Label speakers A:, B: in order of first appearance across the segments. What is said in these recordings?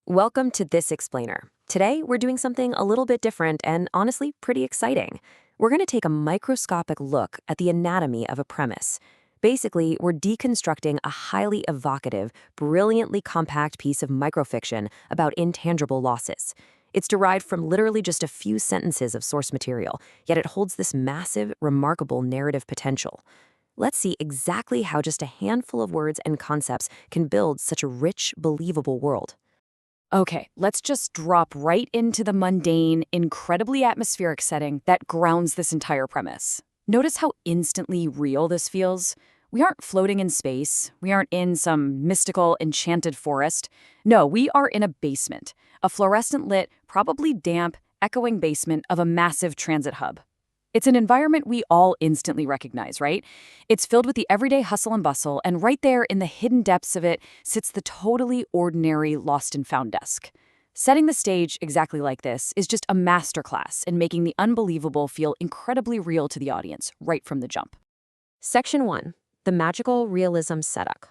A: Welcome to This Explainer. Today, we're doing something a little bit different and honestly pretty exciting. We're going to take a microscopic look at the anatomy of a premise. Basically, we're deconstructing a highly evocative, brilliantly compact piece of microfiction about intangible losses. It's derived from literally just a few sentences of source material, yet it holds this massive, remarkable narrative potential. Let's see exactly how just a handful of words and concepts can build such a rich, believable world.
B: Okay, let's just drop right into the mundane, incredibly atmospheric setting that grounds this entire premise. Notice how instantly real this feels? We aren't floating in space. We aren't in some mystical, enchanted forest. No, we are in a basement, a fluorescent lit, probably damp, echoing basement of a massive transit hub. It's an environment we all instantly recognize, right? It's filled with the everyday hustle and bustle, and right there in the hidden depths of it sits the totally ordinary lost and found desk. Setting the stage exactly like this is just a masterclass in making the unbelievable feel incredibly real to the audience right from the jump.
A: Section 1. The Magical Realism Setup.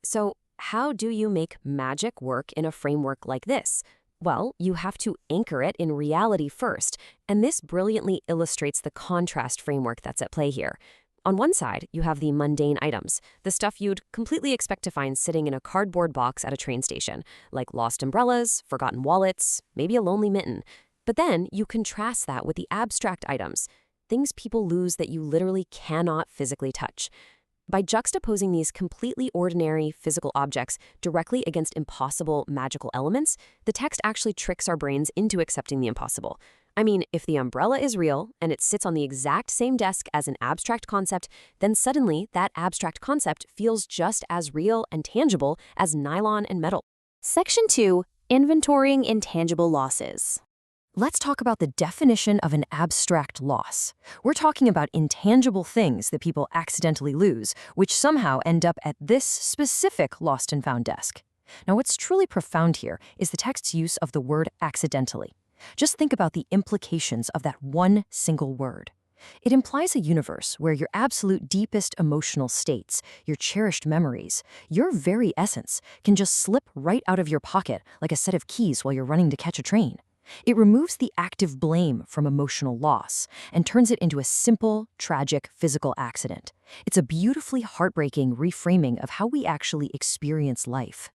A: So, how do you make magic work in a framework like this? Well, you have to anchor it in reality first, and this brilliantly illustrates the contrast framework that's at play here. On one side, you have the mundane items, the stuff you'd completely expect to find sitting in a cardboard box at a train station, like lost umbrellas, forgotten wallets, maybe a lonely mitten. But then you contrast that with the abstract items, things people lose that you literally cannot physically touch. By juxtaposing these completely ordinary physical objects directly against impossible magical elements, the text actually tricks our brains into accepting the impossible. I mean, if the umbrella is real and it sits on the exact same desk as an abstract concept, then suddenly that abstract concept feels just as real and tangible as nylon and metal.
C: Section 2. Inventorying Intangible Losses.
A: Let's talk about the definition of an abstract loss. We're talking about intangible things that people accidentally lose, which somehow end up at this specific lost and found desk. Now, what's truly profound here is the text's use of the word accidentally. Just think about the implications of that one single word. It implies a universe where your absolute deepest emotional states, your cherished memories, your very essence can just slip right out of your pocket like a set of keys while you're running to catch a train. It removes the active blame from emotional loss and turns it into a simple, tragic physical accident. It's a beautifully heartbreaking reframing of how we actually experience life.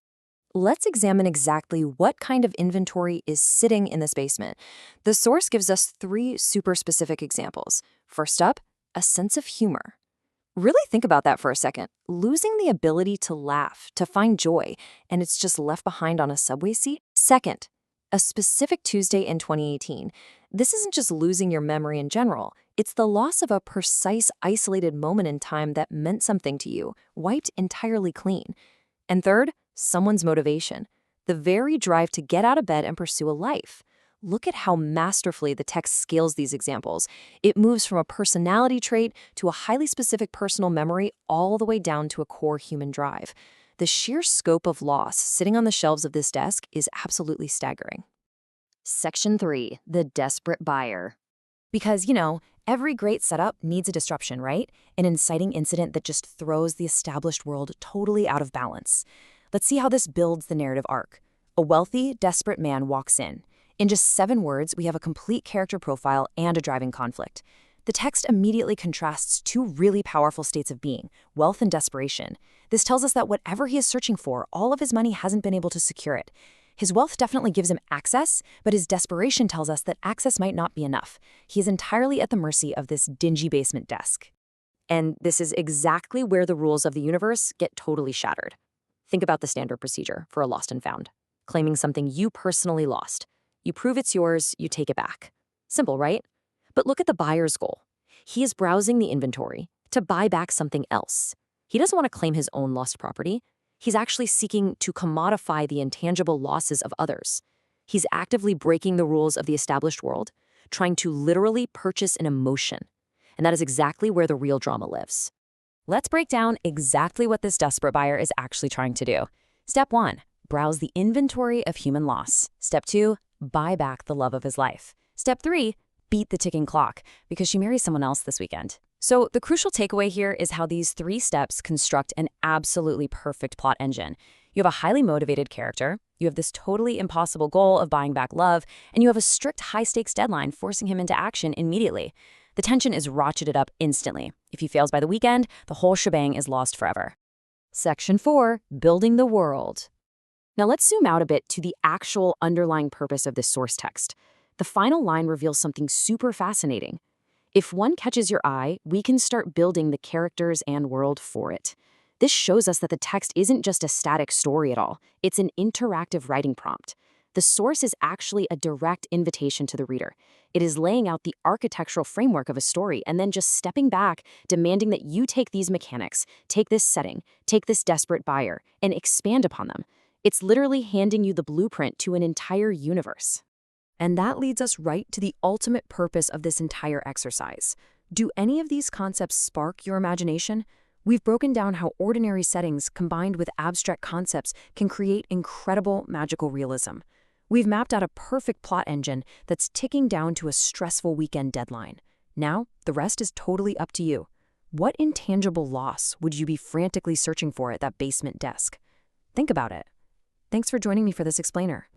A: Let's examine exactly what kind of inventory is sitting in this basement. The source gives us 3 super specific examples. First up, a sense of humor. Really think about that for a second. Losing the ability to laugh, to find joy, and it's just left behind on a subway seat. Second, a specific Tuesday in 2018. This isn't just losing your memory in general. It's the loss of a precise, isolated moment in time that meant something to you, wiped entirely clean. And third, someone's motivation, the very drive to get out of bed and pursue a life. Look at how masterfully the text scales these examples. It moves from a personality trait to a highly specific personal memory all the way down to a core human drive. The sheer scope of loss sitting on the shelves of this desk is absolutely staggering.
C: Section 3. The Desperate Buyer.
B: Because, every great setup needs a disruption, right? An inciting incident that just throws the established world totally out of balance. Let's see how this builds the narrative arc. A wealthy, desperate man walks in. In just 7 words, we have a complete character profile and a driving conflict. The text immediately contrasts 2 really powerful states of being, wealth and desperation. This tells us that whatever he is searching for, all of his money hasn't been able to secure it. His wealth definitely gives him access, but his desperation tells us that access might not be enough. He is entirely at the mercy of this dingy basement desk. And this is exactly where the rules of the universe get totally shattered. Think about the standard procedure for a lost and found. Claiming something you personally lost. You prove it's yours, you take it back. Simple, right? But look at the buyer's goal. He is browsing the inventory to buy back something else. He doesn't want to claim his own lost property. He's actually seeking to commodify the intangible losses of others. He's actively breaking the rules of the established world, trying to literally purchase an emotion. And that is exactly where the real drama lives. Let's break down exactly what this desperate buyer is actually trying to do. Step 1, browse the inventory of human loss. Step 2, buy back the love of his life. Step 3, beat the ticking clock because she marries someone else this weekend. So the crucial takeaway here is how these 3 steps construct an absolutely perfect plot engine. You have a highly motivated character, you have this totally impossible goal of buying back love, and you have a strict high-stakes deadline forcing him into action immediately. The tension is ratcheted up instantly. If he fails by the weekend, the whole shebang is lost forever.
C: Section 4. Building the world.
B: Now let's zoom out a bit to the actual underlying purpose of this source text. The final line reveals something super fascinating. If one catches your eye, we can start building the characters and world for it. This shows us that the text isn't just a static story at all. It's an interactive writing prompt. The source is actually a direct invitation to the reader. It is laying out the architectural framework of a story and then just stepping back, demanding that you take these mechanics, take this setting, take this desperate buyer, and expand upon them. It's literally handing you the blueprint to an entire universe.
A: And that leads us right to the ultimate purpose of this entire exercise. Do any of these concepts spark your imagination? We've broken down how ordinary settings combined with abstract concepts can create incredible magical realism. We've mapped out a perfect plot engine that's ticking down to a stressful weekend deadline. Now, the rest is totally up to you. What intangible loss would you be frantically searching for at that basement desk? Think about it. Thanks for joining me for this explainer.